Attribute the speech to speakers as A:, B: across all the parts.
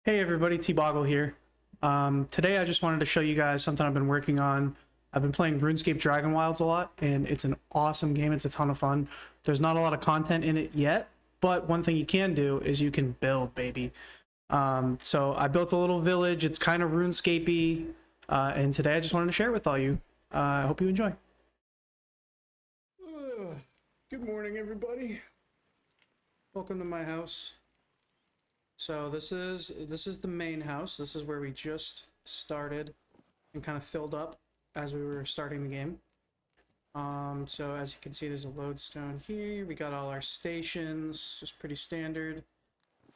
A: Hey everybody, T-Boggle here. Today I just wanted to show you guys something I've been working on. I've been playing Runescape Dragonwilds a lot, and it's an awesome game. It's a ton of fun. There's not a lot of content in it yet, but one thing you can do is you can build, baby. So I built a little village. It's kind of RuneScape-y, and today I just wanted to share it with all you. I hope you enjoy. Good morning, everybody. Welcome to my house. So this is the main house. This is where we just started and kind of filled up as we were starting the game. So as you can see, there's a lodestone here. We got all our stations, just pretty standard.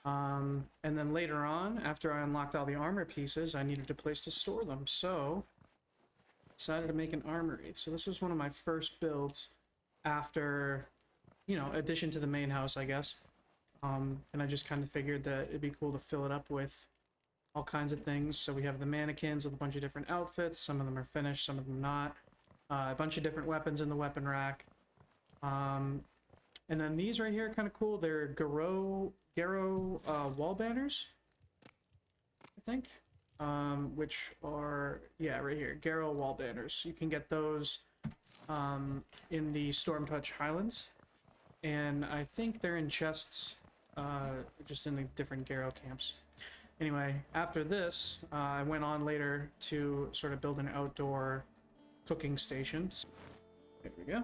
A: And then later on, after I unlocked all the armor pieces, I needed a place to store them. So I decided to make an armory. So this was one of my first builds after, addition to the main house, I guess. And I just kind of figured that it'd be cool to fill it up with all kinds of things. So we have the mannequins with a bunch of different outfits. Some of them are finished, some of them not. A bunch of different weapons in the weapon rack. And then these right here are kind of cool. They're Garo wall banners, I think. Which are, yeah, right here. Garo wall banners. You can get those in the Stormtouch Highlands. And I think they're in chests. Just in the different Garo camps. Anyway, after this, I went on later to sort of build an outdoor cooking station. There we go.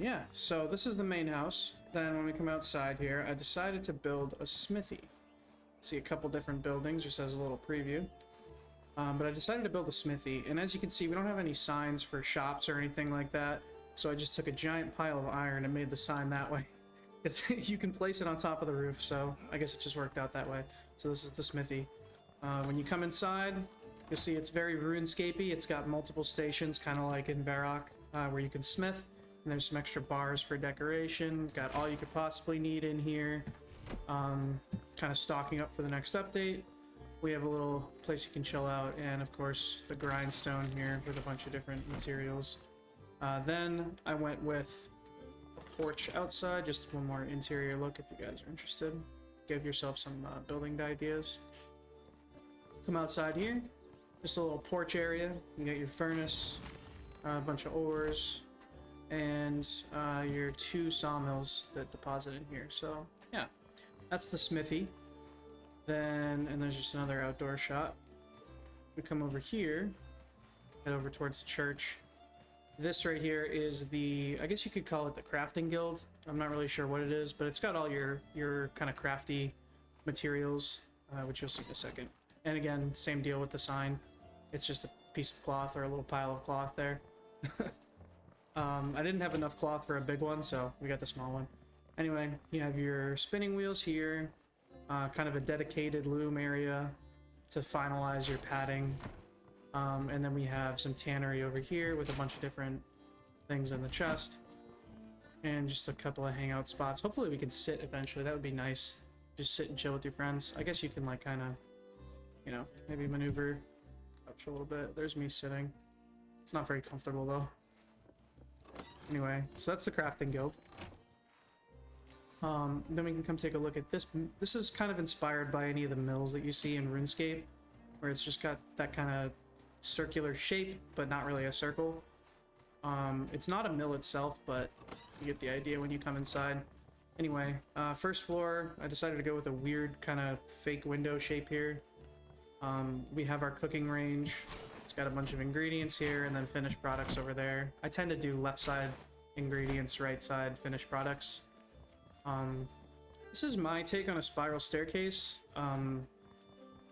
A: Yeah, so this is the main house. Then when we come outside here, I decided to build a smithy. See a couple different buildings, just as a little preview. But I decided to build a smithy, and as you can see, we don't have any signs for shops or anything like that. So I just took a giant pile of iron and made the sign that way. You can place it on top of the roof, so I guess it just worked out that way. So this is the smithy. When you come inside, you'll see it's very RuneScape-y. It's got multiple stations, kind of like in Varrock, where you can smith. And there's some extra bars for decoration. Got all you could possibly need in here. Kind of stocking up for the next update. We have a little place you can chill out, and of course the grindstone here with a bunch of different materials. Then I went with porch outside, just one more interior look if you guys are interested. Give yourself some building ideas. Come outside here, just a little porch area. You got your furnace, a bunch of ores, and your 2 sawmills that deposit in here. So yeah, that's the smithy. Then, and there's just another outdoor shot. We come over here, head over towards the church. This right here is the, I guess you could call it the crafting guild. I'm not really sure what it is, but it's got all your kind of crafty materials, which you'll see in a second. And again, same deal with the sign. It's just a piece of cloth or a little pile of cloth there. I didn't have enough cloth for a big one, so we got the small one. Anyway, you have your spinning wheels here, kind of a dedicated loom area to finalize your padding. And then we have some tannery over here with a bunch of different things in the chest. And just a couple of hangout spots. Hopefully we can sit eventually. That would be nice. Just sit and chill with your friends. I guess you can like kind of, maybe maneuver up a little bit. There's me sitting. It's not very comfortable though. Anyway, so that's the crafting guild. Then we can come take a look at this. This is kind of inspired by any of the mills that you see in RuneScape, where it's just got that kind of circular shape, but not really a circle. It's not a mill itself, but you get the idea when you come inside. Anyway, first floor, I decided to go with a weird kind of fake window shape here. We have our cooking range. It's got a bunch of ingredients here, and then finished products over there. I tend to do left side ingredients, right side finished products. This is my take on a spiral staircase.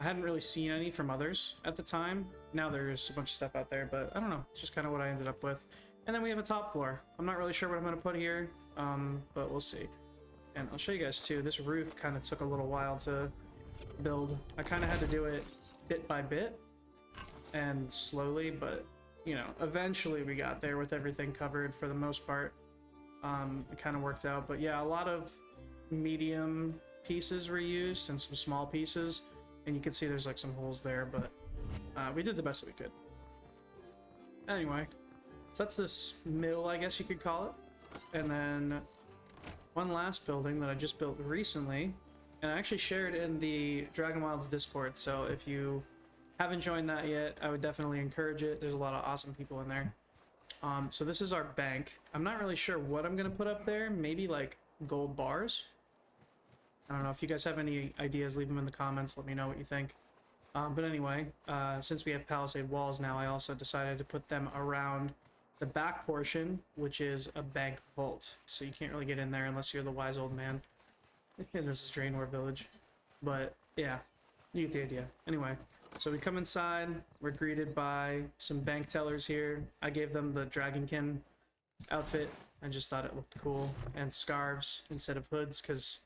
A: I hadn't really seen any from others at the time. Now there's a bunch of stuff out there, but I don't know. It's just kind of what I ended up with. And then we have a top floor. I'm not really sure what I'm going to put here, but we'll see. And I'll show you guys too. This roof kind of took a little while to build. I kind of had to do it bit by bit and slowly, but eventually we got there with everything covered for the most part. It kind of worked out, but yeah, a lot of medium pieces were used and some small pieces. And you can see there's like some holes there, but we did the best that we could. Anyway, so that's this mill, I guess you could call it. And then one last building that I just built recently and I actually shared in the Dragonwilds Discord, so if you haven't joined that yet, I would definitely encourage it. There's a lot of awesome people in there. So this is our bank. I'm not really sure what I'm gonna put up there. Maybe like gold bars. I don't know. If you guys have any ideas, leave them in the comments. Let me know what you think. But anyway, since we have palisade walls now, I also decided to put them around the back portion, which is a bank vault. So you can't really get in there unless you're the wise old man. And this is Draenor Village. But yeah, you get the idea. Anyway, so we come inside. We're greeted by some bank tellers here. I gave them the Dragonkin outfit. I just thought it looked cool. And scarves instead of hoods, because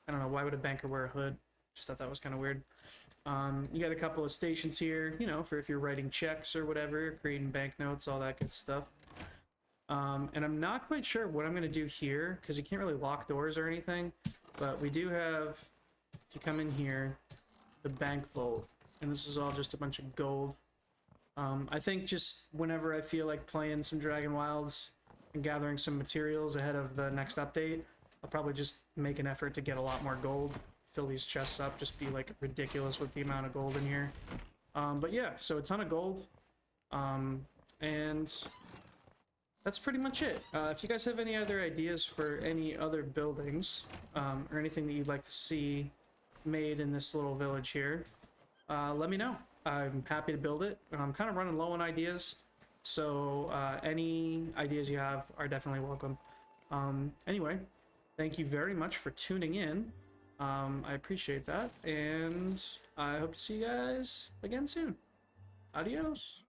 A: I don't know, why would a banker wear a hood? Just thought that was kind of weird. You got a couple of stations here, you know, for if you're writing checks or whatever, creating banknotes, all that good stuff. And I'm not quite sure what I'm going to do here, because you can't really lock doors or anything. But we do have, if you come in here, the bank vault. And this is all just a bunch of gold. I think just whenever I feel like playing some Dragonwilds and gathering some materials ahead of the next update, I'll probably just make an effort to get a lot more gold. Fill these chests up, just be like ridiculous with the amount of gold in here. But yeah, so a ton of gold. And that's pretty much it. If you guys have any other ideas for any other buildings, or anything that you'd like to see made in this little village here, let me know. I'm happy to build it. I'm kind of running low on ideas, so any ideas you have are definitely welcome. Anyway, thank you very much for tuning in. I appreciate that, and I hope to see you guys again soon. Adios.